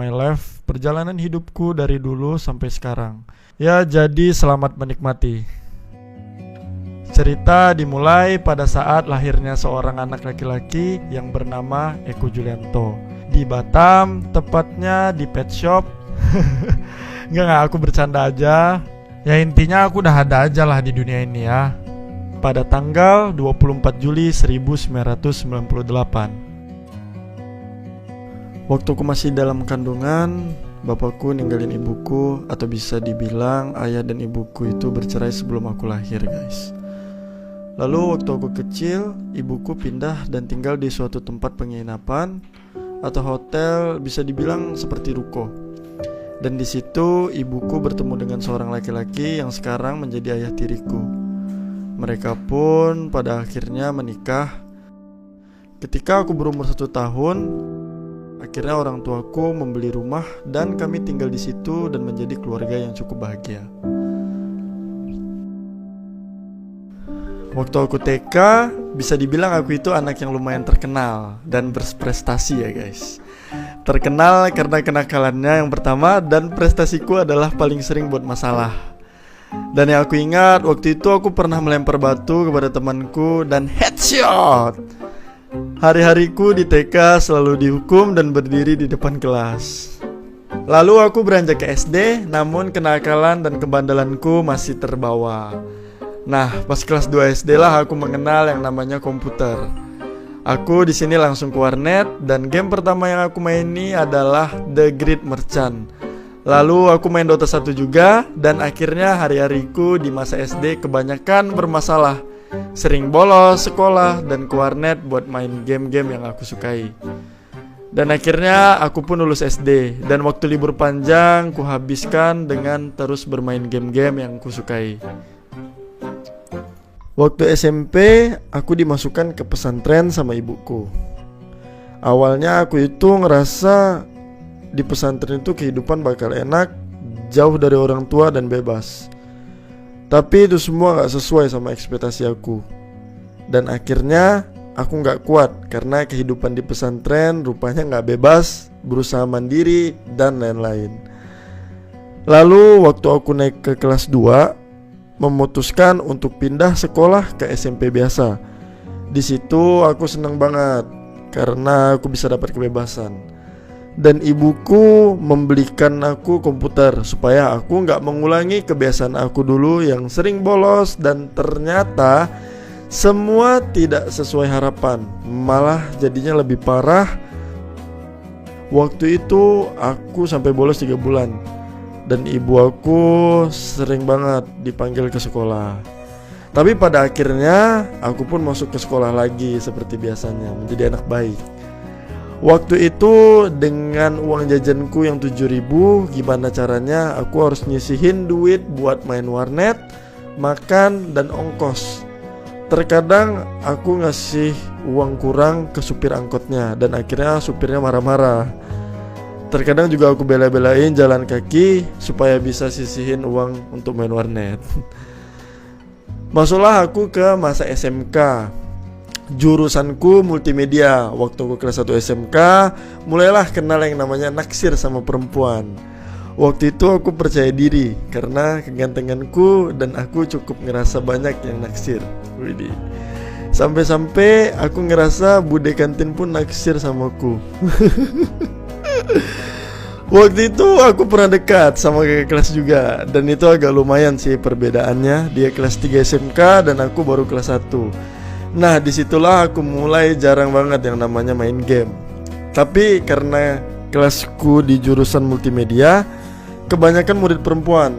my life, perjalanan hidupku dari dulu sampai sekarang. Ya, jadi selamat menikmati. Cerita dimulai pada saat lahirnya seorang anak laki-laki yang bernama Eko Julianto di Batam, tepatnya di pet shop. Enggak, aku bercanda aja. Ya intinya aku udah ada aja lah di dunia ini ya. Pada tanggal 24 Juli 1998. Waktu aku masih dalam kandungan, bapakku ninggalin ibuku, atau bisa dibilang ayah dan ibuku itu bercerai sebelum aku lahir, guys. Lalu waktu aku kecil, ibuku pindah dan tinggal di suatu tempat penginapan atau hotel, bisa dibilang seperti ruko. Dan di situ ibuku bertemu dengan seorang laki-laki yang sekarang menjadi ayah tiriku. Mereka pun pada akhirnya menikah. Ketika aku berumur 1 tahun, akhirnya orang tuaku membeli rumah dan kami tinggal di situ dan menjadi keluarga yang cukup bahagia. Waktu aku TK, bisa dibilang aku itu anak yang lumayan terkenal dan berprestasi ya guys. Terkenal karena kenakalannya yang pertama, dan prestasiku adalah paling sering buat masalah. Dan yang aku ingat, waktu itu aku pernah melempar batu kepada temanku dan headshot. Hari-hariku di TK selalu dihukum dan berdiri di depan kelas. Lalu aku beranjak ke SD, namun kenakalan dan kebandalanku masih terbawa. Nah, pas kelas 2 SD lah aku mengenal yang namanya komputer. Aku di sini langsung ke warnet, dan game pertama yang aku maini adalah The Great Merchant. Lalu aku main Dota 1 juga, dan akhirnya hari-hariku di masa SD kebanyakan bermasalah. Sering bolos sekolah dan ke warnet buat main game-game yang aku sukai. Dan akhirnya aku pun lulus SD, dan waktu libur panjang kuhabiskan dengan terus bermain game-game yang aku sukai. Waktu SMP, aku dimasukkan ke pesantren sama ibuku. Awalnya aku itu ngerasa di pesantren itu kehidupan bakal enak, jauh dari orang tua dan bebas. Tapi itu semua gak sesuai sama ekspektasi aku. Dan akhirnya aku gak kuat karena kehidupan di pesantren rupanya gak bebas, berusaha mandiri, dan lain-lain. Lalu waktu aku naik ke kelas 2, memutuskan untuk pindah sekolah ke SMP biasa. Di situ aku senang banget karena aku bisa dapat kebebasan. Dan ibuku membelikan aku komputer supaya aku gak mengulangi kebiasaan aku dulu yang sering bolos, dan ternyata semua tidak sesuai harapan, malah jadinya lebih parah. Waktu itu aku sampai bolos 3 bulan, dan ibu aku sering banget dipanggil ke sekolah. Tapi pada akhirnya aku pun masuk ke sekolah lagi seperti biasanya, menjadi anak baik. Waktu itu dengan uang jajanku yang 7.000, gimana caranya aku harus nyisihin duit buat main warnet, makan, dan ongkos. Terkadang aku ngasih uang kurang ke supir angkotnya, dan akhirnya supirnya marah-marah. Terkadang juga aku bela-belain jalan kaki supaya bisa sisihin uang untuk main warnet. Masuklah aku ke masa SMK. Jurusanku multimedia. Waktu aku kelas 1 SMK, mulailah kenal yang namanya naksir sama perempuan. Waktu itu aku percaya diri karena kegantenganku, dan aku cukup ngerasa banyak yang naksir. Widih. Sampai-sampai aku ngerasa bude kantin pun naksir sama aku. Waktu itu aku pernah dekat sama kakak kelas juga, dan itu agak lumayan sih perbedaannya. Dia kelas 3 SMK dan aku baru kelas 1. Nah, disitulah aku mulai jarang banget yang namanya main game. Tapi karena kelasku di jurusan multimedia, kebanyakan murid perempuan,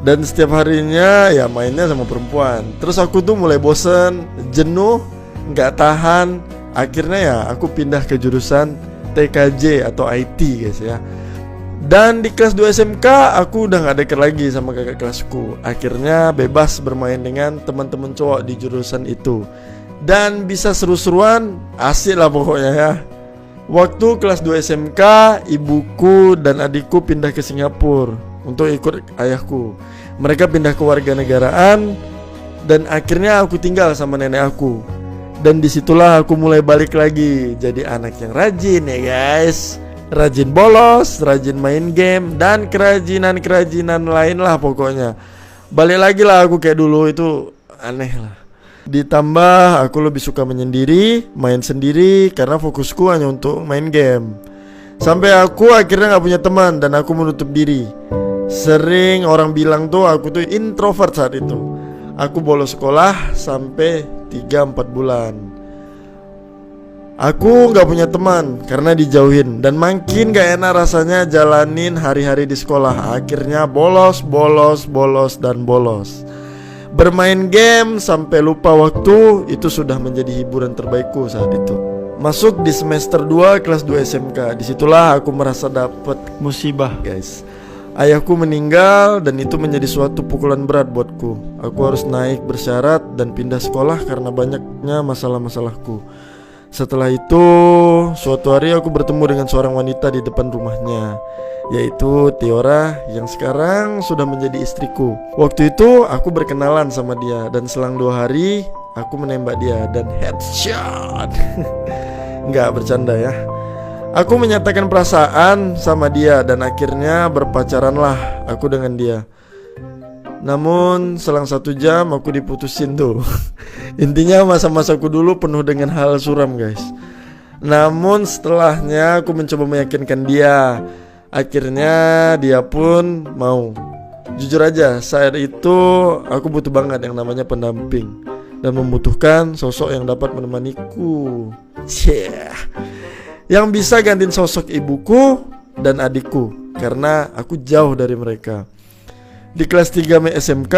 dan setiap harinya ya mainnya sama perempuan. Terus aku tuh mulai bosen, jenuh, gak tahan. Akhirnya ya aku pindah ke jurusan TKJ atau IT guys ya. Dan di kelas 2 SMK aku udah gak deket lagi sama kakak kelasku. Akhirnya bebas bermain dengan teman-teman cowok di jurusan itu, dan bisa seru-seruan, asik lah pokoknya ya. Waktu kelas 2 SMK, ibuku dan adikku pindah ke Singapura untuk ikut ayahku. Mereka pindah ke warganegaraan, dan akhirnya aku tinggal sama nenek aku. Dan disitulah aku mulai balik lagi jadi anak yang rajin ya guys. Rajin bolos, rajin main game, dan kerajinan-kerajinan lain lah pokoknya. Balik lagi lah aku kayak dulu, itu aneh lah. Ditambah aku lebih suka menyendiri, main sendiri, karena fokusku hanya untuk main game. Sampai aku akhirnya gak punya teman dan aku menutup diri. Sering orang bilang tuh aku tuh introvert saat itu. Aku bolos sekolah sampai 3-4 bulan. Aku gak punya teman karena dijauhin, dan makin gak enak rasanya jalanin hari-hari di sekolah. Akhirnya bolos, dan bolos. Bermain game sampai lupa waktu, itu sudah menjadi hiburan terbaikku saat itu. Masuk di semester 2 kelas 2 SMK. Disitulah aku merasa dapat musibah, guys. Ayahku meninggal dan itu menjadi suatu pukulan berat buatku. Aku harus naik bersyarat dan pindah sekolah karena banyaknya masalah-masalahku. Setelah itu, suatu hari aku bertemu dengan seorang wanita di depan rumahnya, yaitu Tiora yang sekarang sudah menjadi istriku. Waktu itu aku berkenalan sama dia, dan selang 2 hari aku menembak dia dan headshot. Nggak bercanda ya. Aku menyatakan perasaan sama dia dan akhirnya berpacaranlah aku dengan dia. Namun selang 1 jam aku diputusin tuh. Intinya masa-masaku dulu penuh dengan hal suram, guys. Namun setelahnya aku mencoba meyakinkan dia. Akhirnya dia pun mau. Jujur aja, saat itu aku butuh banget yang namanya pendamping dan membutuhkan sosok yang dapat menemaniku. Yang bisa gantiin sosok ibuku dan adikku, karena aku jauh dari mereka. Di kelas 3 SMK,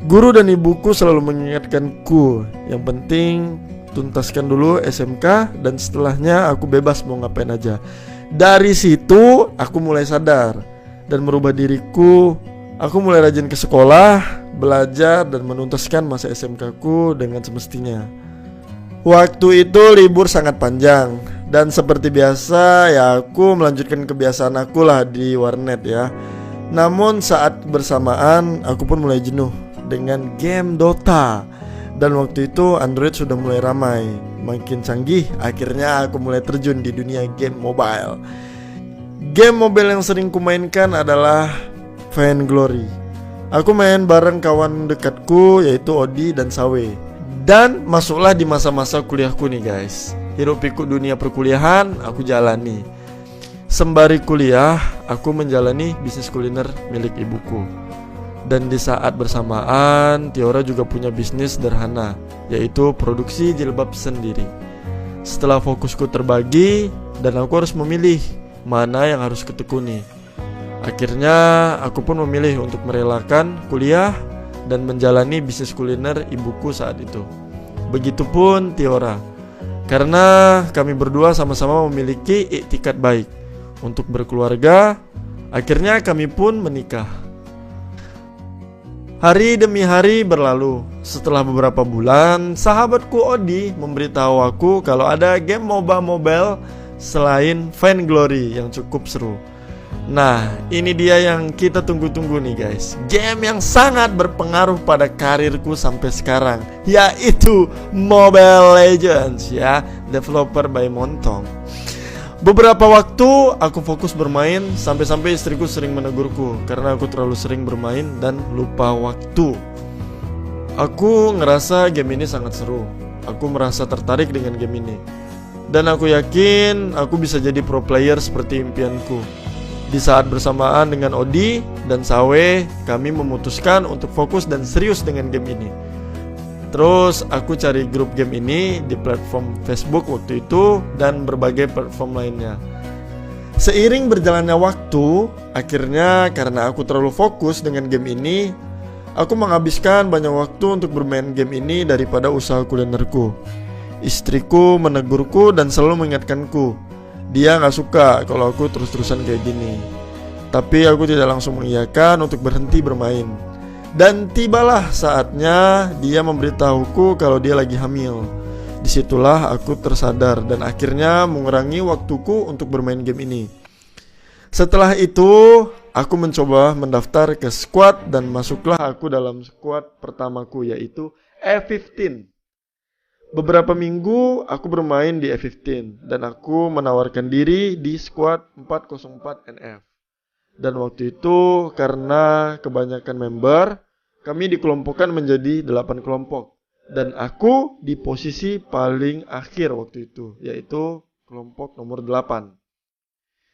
guru dan ibuku selalu mengingatkanku, yang penting tuntaskan dulu SMK dan setelahnya aku bebas mau ngapain aja. Dari situ aku mulai sadar dan merubah diriku. Aku mulai rajin ke sekolah, belajar dan menuntaskan masa SMK-ku dengan semestinya. Waktu itu libur sangat panjang, dan seperti biasa ya aku melanjutkan kebiasaan aku lah di warnet ya. Namun saat bersamaan aku pun mulai jenuh dengan game Dota. Dan waktu itu Android sudah mulai ramai, makin canggih. Akhirnya aku mulai terjun di dunia game mobile. Game mobile yang sering kumainkan adalah Vainglory. Aku main bareng kawan dekatku yaitu Odi dan Sawe. Dan masuklah di masa-masa kuliahku nih guys. Hiruk pikuk dunia perkuliahan aku jalani. Sembari kuliah, aku menjalani bisnis kuliner milik ibuku. Dan di saat bersamaan, Tiora juga punya bisnis sederhana, yaitu produksi jilbab sendiri. Setelah fokusku terbagi, dan aku harus memilih mana yang harus kutekuni. Akhirnya, aku pun memilih untuk merelakan kuliah dan menjalani bisnis kuliner ibuku saat itu. Begitupun Tiora, karena kami berdua sama-sama memiliki iktikat baik untuk berkeluarga. Akhirnya kami pun menikah. Hari demi hari berlalu. Setelah beberapa bulan, sahabatku Odi memberitahu aku kalau ada game MOBA mobile selain Vainglory yang cukup seru. Nah, ini dia yang kita tunggu-tunggu nih guys. Game yang sangat berpengaruh pada karirku sampai sekarang, yaitu Mobile Legends ya, developer by Montong. Beberapa waktu aku fokus bermain, sampai-sampai istriku sering menegurku karena aku terlalu sering bermain dan lupa waktu. Aku ngerasa game ini sangat seru. Aku merasa tertarik dengan game ini, dan aku yakin aku bisa jadi pro player seperti impianku. Di saat bersamaan dengan Odi dan Sawe, kami memutuskan untuk fokus dan serius dengan game ini. Terus aku cari grup game ini di platform Facebook waktu itu dan berbagai platform lainnya. Seiring berjalannya waktu, akhirnya karena aku terlalu fokus dengan game ini, aku menghabiskan banyak waktu untuk bermain game ini daripada usaha kulinerku. Istriku menegurku dan selalu mengingatkanku. Dia gak suka kalau aku terus-terusan kayak gini. Tapi aku tidak langsung mengiyakan untuk berhenti bermain. Dan tibalah saatnya dia memberitahuku kalau dia lagi hamil. Disitulah aku tersadar dan akhirnya mengurangi waktuku untuk bermain game ini. Setelah itu, aku mencoba mendaftar ke squad dan masuklah aku dalam squad pertamaku, yaitu E15. Beberapa minggu aku bermain di F15 dan aku menawarkan diri di squad 404 NF. Dan waktu itu karena kebanyakan member, kami dikelompokkan menjadi 8 kelompok. Dan aku di posisi paling akhir waktu itu, yaitu kelompok nomor 8.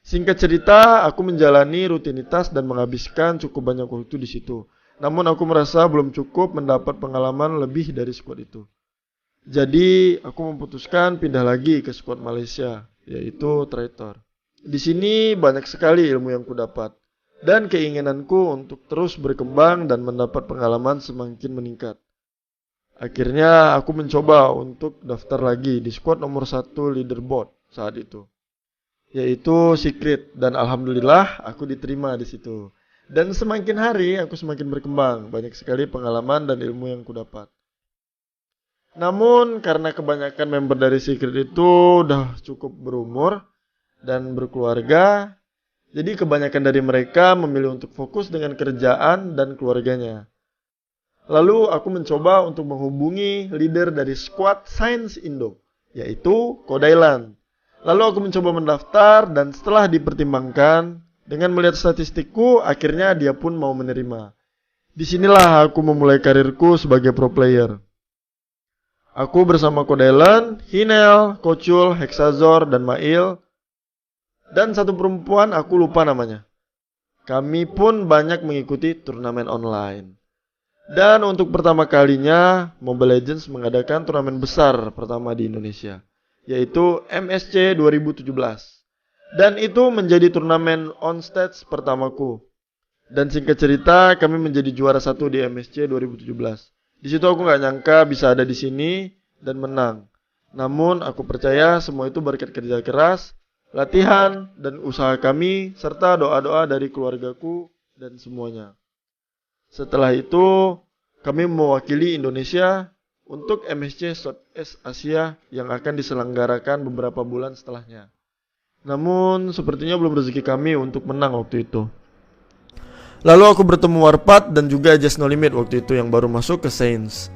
Singkat cerita, aku menjalani rutinitas dan menghabiskan cukup banyak waktu di situ. Namun aku merasa belum cukup mendapat pengalaman lebih dari squad itu. Jadi aku memutuskan pindah lagi ke squad Malaysia, yaitu Traitor. Di sini banyak sekali ilmu yang kudapat dan keinginanku untuk terus berkembang dan mendapat pengalaman semakin meningkat. Akhirnya aku mencoba untuk daftar lagi di squad nomor 1 leaderboard saat itu, yaitu Secret, dan alhamdulillah aku diterima di situ. Dan semakin hari aku semakin berkembang, banyak sekali pengalaman dan ilmu yang kudapat. Namun karena kebanyakan member dari Secret itu udah cukup berumur dan berkeluarga, jadi kebanyakan dari mereka memilih untuk fokus dengan kerjaan dan keluarganya. Lalu aku mencoba untuk menghubungi leader dari squad Science Indo, yaitu Kodailan. Lalu aku mencoba mendaftar dan setelah dipertimbangkan, dengan melihat statistikku, akhirnya dia pun mau menerima. Disinilah aku memulai karirku sebagai pro player. Aku bersama Kodailan, Hinel, Kocul, Hexazor, dan Mail. Dan satu perempuan aku lupa namanya. Kami pun banyak mengikuti turnamen online. Dan untuk pertama kalinya, Mobile Legends mengadakan turnamen besar pertama di Indonesia, yaitu MSC 2017. Dan itu menjadi turnamen on stage pertamaku. Dan singkat cerita, kami menjadi juara 1 di MSC 2017. Di situ aku gak nyangka bisa ada di sini dan menang. Namun aku percaya semua itu berkat kerja keras, latihan, dan usaha kami, serta doa-doa dari keluargaku dan semuanya. Setelah itu, kami mewakili Indonesia untuk MSC Southeast Asia yang akan diselenggarakan beberapa bulan setelahnya. Namun sepertinya belum rezeki kami untuk menang waktu itu. Lalu aku bertemu Warpath dan juga Just No Limit waktu itu yang baru masuk ke Saints.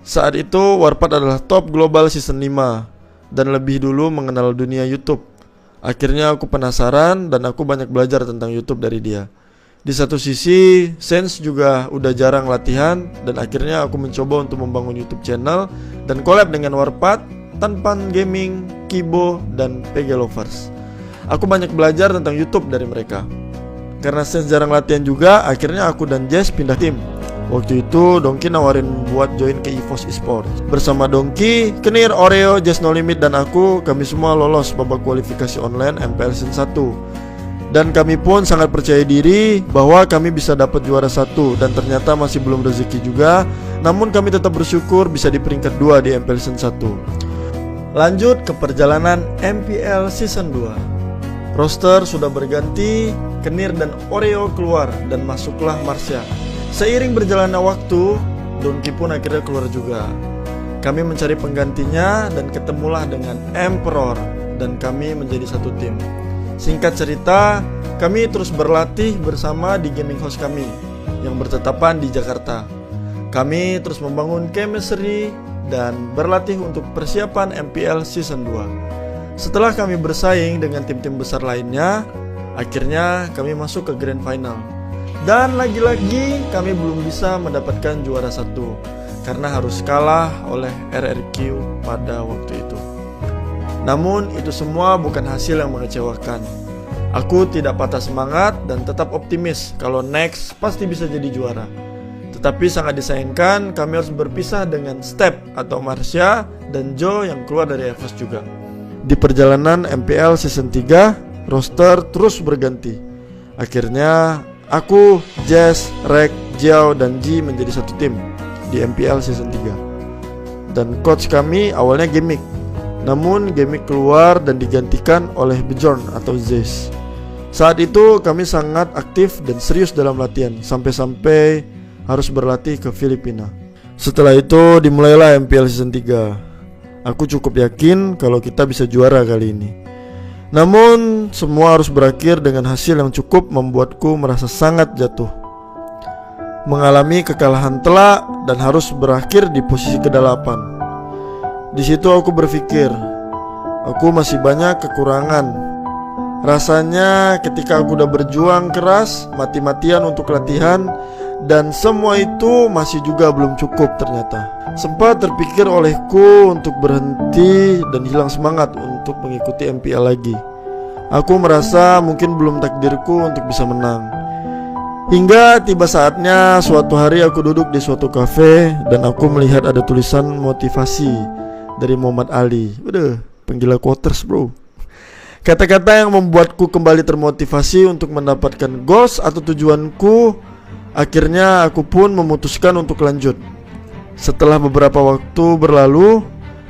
Saat itu Warpath adalah top global season 5 dan lebih dulu mengenal dunia YouTube. Akhirnya aku penasaran dan aku banyak belajar tentang YouTube dari dia. Di satu sisi, Saints juga udah jarang latihan dan akhirnya aku mencoba untuk membangun YouTube channel dan collab dengan Warpath, Tanpan Gaming, Kibo, dan PG Lovers. Aku banyak belajar tentang YouTube dari mereka. Karena Saints jarang latihan juga, akhirnya aku dan Jess pindah tim. Waktu itu Dongki nawarin buat join ke EVOS Esports. Bersama Dongki, Kenir, Oreo, Just No Limit, dan aku, kami semua lolos babak kualifikasi online MPL Season 1. Dan kami pun sangat percaya diri bahwa kami bisa dapat juara 1. Dan ternyata masih belum rezeki juga. Namun kami tetap bersyukur bisa di peringkat 2 di MPL Season 1. Lanjut ke perjalanan MPL Season 2. Roster sudah berganti, Kenir dan Oreo keluar dan masuklah Marsha. Seiring berjalannya waktu, Dongki pun akhirnya keluar juga. Kami mencari penggantinya dan ketemulah dengan Emperor dan kami menjadi satu tim. Singkat cerita, kami terus berlatih bersama di gaming house kami yang bertetapan di Jakarta. Kami terus membangun chemistry dan berlatih untuk persiapan MPL Season 2. Setelah kami bersaing dengan tim-tim besar lainnya, akhirnya kami masuk ke Grand Final. Dan lagi-lagi kami belum bisa mendapatkan juara 1 karena harus kalah oleh RRQ pada waktu itu. Namun itu semua bukan hasil yang mengecewakan. Aku tidak patah semangat dan tetap optimis kalau next pasti bisa jadi juara. Tetapi sangat disayangkan kami harus berpisah dengan Step atau Marsha dan Joe yang keluar dari EVOS juga. Di perjalanan MPL Season 3, roster terus berganti. Akhirnya aku, Jess, Rek, Jiao, dan Ji menjadi satu tim di MPL Season 3. Dan coach kami awalnya Gimmick. Namun Gimmick keluar dan digantikan oleh Bjorn atau Zeus. Saat itu kami sangat aktif dan serius dalam latihan, sampai-sampai harus berlatih ke Filipina. Setelah itu dimulailah MPL Season 3. Aku cukup yakin kalau kita bisa juara kali ini. Namun semua harus berakhir dengan hasil yang cukup membuatku merasa sangat jatuh. Mengalami kekalahan telak dan harus berakhir di posisi ke-8. Di situ aku berpikir, aku masih banyak kekurangan. Rasanya ketika aku udah berjuang keras, mati-matian untuk latihan, dan semua itu masih juga belum cukup ternyata. Sempat terpikir olehku untuk berhenti dan hilang semangat untuk mengikuti MPL lagi. Aku merasa mungkin belum takdirku untuk bisa menang. Hingga tiba saatnya suatu hari aku duduk di suatu kafe dan aku melihat ada tulisan motivasi dari Muhammad Ali. Waduh, penggila quotes bro. Kata-kata yang membuatku kembali termotivasi untuk mendapatkan goals atau tujuanku. Akhirnya aku pun memutuskan untuk lanjut. Setelah beberapa waktu berlalu,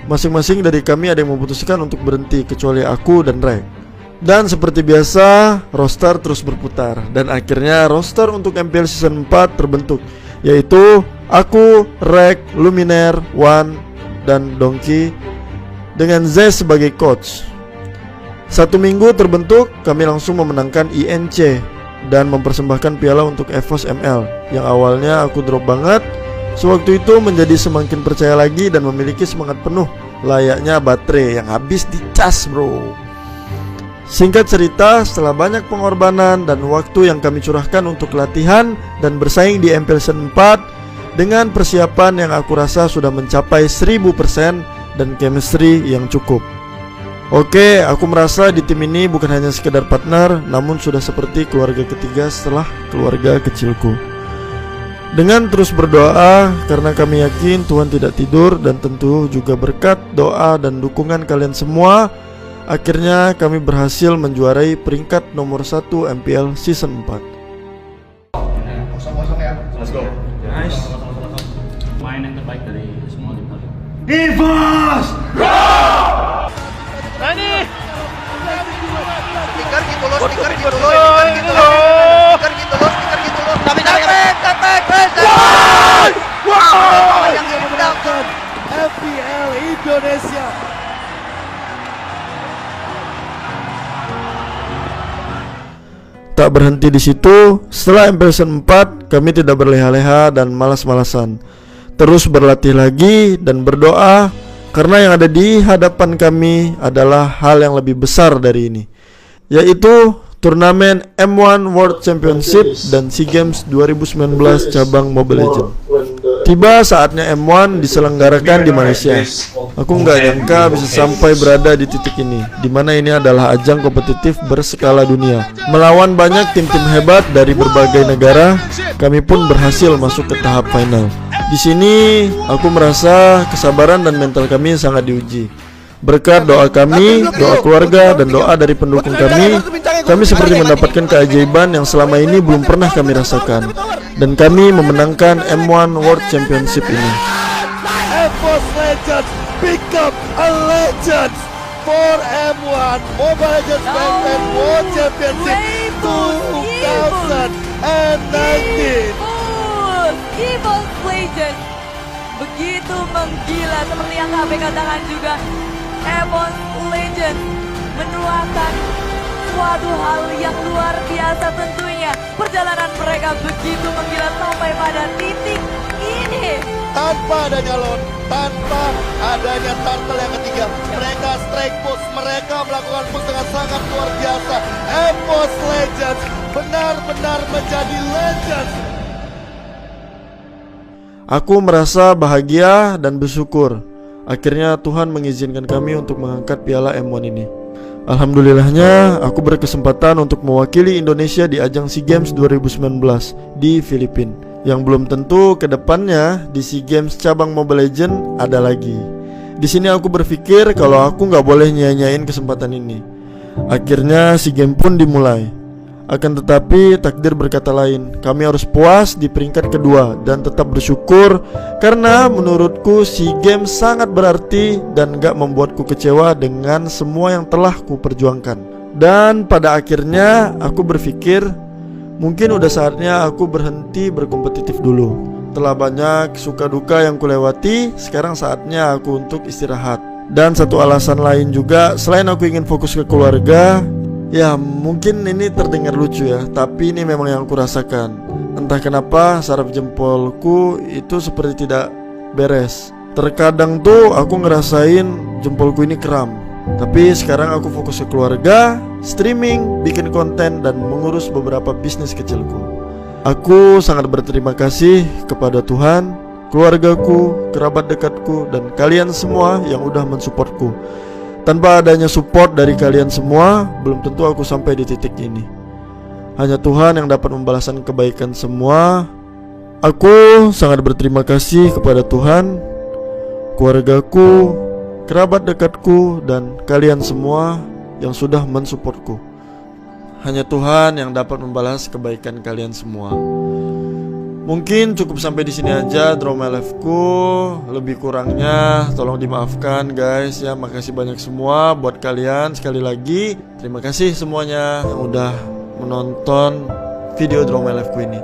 masing-masing dari kami ada yang memutuskan untuk berhenti kecuali aku dan Rek. Dan seperti biasa, roster terus berputar. Dan akhirnya roster untuk MPL Season 4 terbentuk, yaitu aku, Rek, Luminaire, Wan, dan Donkey dengan Z sebagai coach. 1 minggu terbentuk, kami langsung memenangkan INC dan mempersembahkan piala untuk EVOS ML. Yang awalnya aku drop banget, sewaktu itu menjadi semakin percaya lagi dan memiliki semangat penuh, layaknya baterai yang habis dicas bro. Singkat cerita, setelah banyak pengorbanan dan waktu yang kami curahkan untuk latihan dan bersaing di MPL Season 4, dengan persiapan yang aku rasa sudah mencapai 1000% dan chemistry yang cukup. Oke, aku merasa di tim ini bukan hanya sekedar partner, namun sudah seperti keluarga ketiga setelah keluarga kecilku. Dengan terus berdoa, karena kami yakin Tuhan tidak tidur, dan tentu juga berkat doa dan dukungan kalian semua, akhirnya kami berhasil menjuarai peringkat nomor 1 MPL Season 4. Kosong-kosong ya. Let's go. Nice. Main yang terbaik dari semua tim tadi. EVOS! Rani! Stiker gitu loh, stiker gitu loh, stiker gitu loh, stiker gitu loh, stiker gitu loh. Tapi wow! Yang dimenangkan MPL Indonesia. Tak berhenti di situ, setelah MPL Season 4 kami tidak berleha-leha dan malas-malasan. Terus berlatih lagi dan berdoa, karena yang ada di hadapan kami adalah hal yang lebih besar dari ini, yaitu turnamen M1 World Championship dan SEA Games 2019 cabang Mobile Legends. Tiba saatnya M1 diselenggarakan di Malaysia. Aku nggak nyangka bisa sampai berada di titik ini, dimana ini adalah ajang kompetitif berskala dunia. Melawan banyak tim-tim hebat dari berbagai negara, kami pun berhasil masuk ke tahap final. Di sini aku merasa kesabaran dan mental kami sangat diuji. Berkat doa kami, doa keluarga, dan doa dari pendukung kami seperti mendapatkan keajaiban yang selama ini belum pernah kami rasakan. Dan kami memenangkan M1 World Championship ini. EVOS Legends become a legend for M1 Mobile Legends Backpack World Championship 2019. EVOS Legends begitu menggila, seperti yang KB katakan juga. EVOS Legends menuakan suatu hal yang luar biasa tentunya. Perjalanan mereka begitu menggila sampai pada titik ini. Tanpa adanya Lon, tanpa adanya Turtle yang ketiga, mereka strike push, mereka melakukan push dengan sangat luar biasa. EVOS Legends benar-benar menjadi legend. Aku merasa bahagia dan bersyukur. Akhirnya Tuhan mengizinkan kami untuk mengangkat piala M1 ini. Alhamdulillahnya, aku berkesempatan untuk mewakili Indonesia di ajang SEA Games 2019 di Filipina. Yang belum tentu ke depannya di SEA Games cabang Mobile Legends ada lagi. Di sini aku berpikir kalau aku nggak boleh nyanyain kesempatan ini. Akhirnya SEA Games pun dimulai. Akan tetapi takdir berkata lain. Kami harus puas di peringkat kedua dan tetap bersyukur, karena menurutku SEA Games sangat berarti dan gak membuatku kecewa dengan semua yang telah ku perjuangkan. Dan pada akhirnya aku berpikir mungkin udah saatnya aku berhenti berkompetitif dulu. Telah banyak suka duka yang kulewati, sekarang saatnya aku untuk istirahat. Dan satu alasan lain juga, selain aku ingin fokus ke keluarga. Ya mungkin ini terdengar lucu ya, tapi ini memang yang aku rasakan. Entah kenapa saraf jempolku itu seperti tidak beres. Terkadang tuh aku ngerasain jempolku ini kram. Tapi sekarang aku fokus ke keluarga, streaming, bikin konten, dan mengurus beberapa bisnis kecilku. Aku sangat berterima kasih kepada Tuhan, keluargaku, kerabat dekatku, dan kalian semua yang udah mensupportku. Tanpa adanya support dari kalian semua, belum tentu aku sampai di titik ini. Hanya Tuhan yang dapat membalaskan kebaikan semua. Aku sangat berterima kasih kepada Tuhan, keluargaku, kerabat dekatku, dan kalian semua yang sudah mensupportku. Hanya Tuhan yang dapat membalas kebaikan kalian semua. Mungkin cukup sampai di sini aja Draw My Life-ku. Lebih kurangnya tolong dimaafkan guys ya. Makasih banyak semua buat kalian. Sekali lagi terima kasih semuanya yang udah menonton video Draw My Life-ku ini.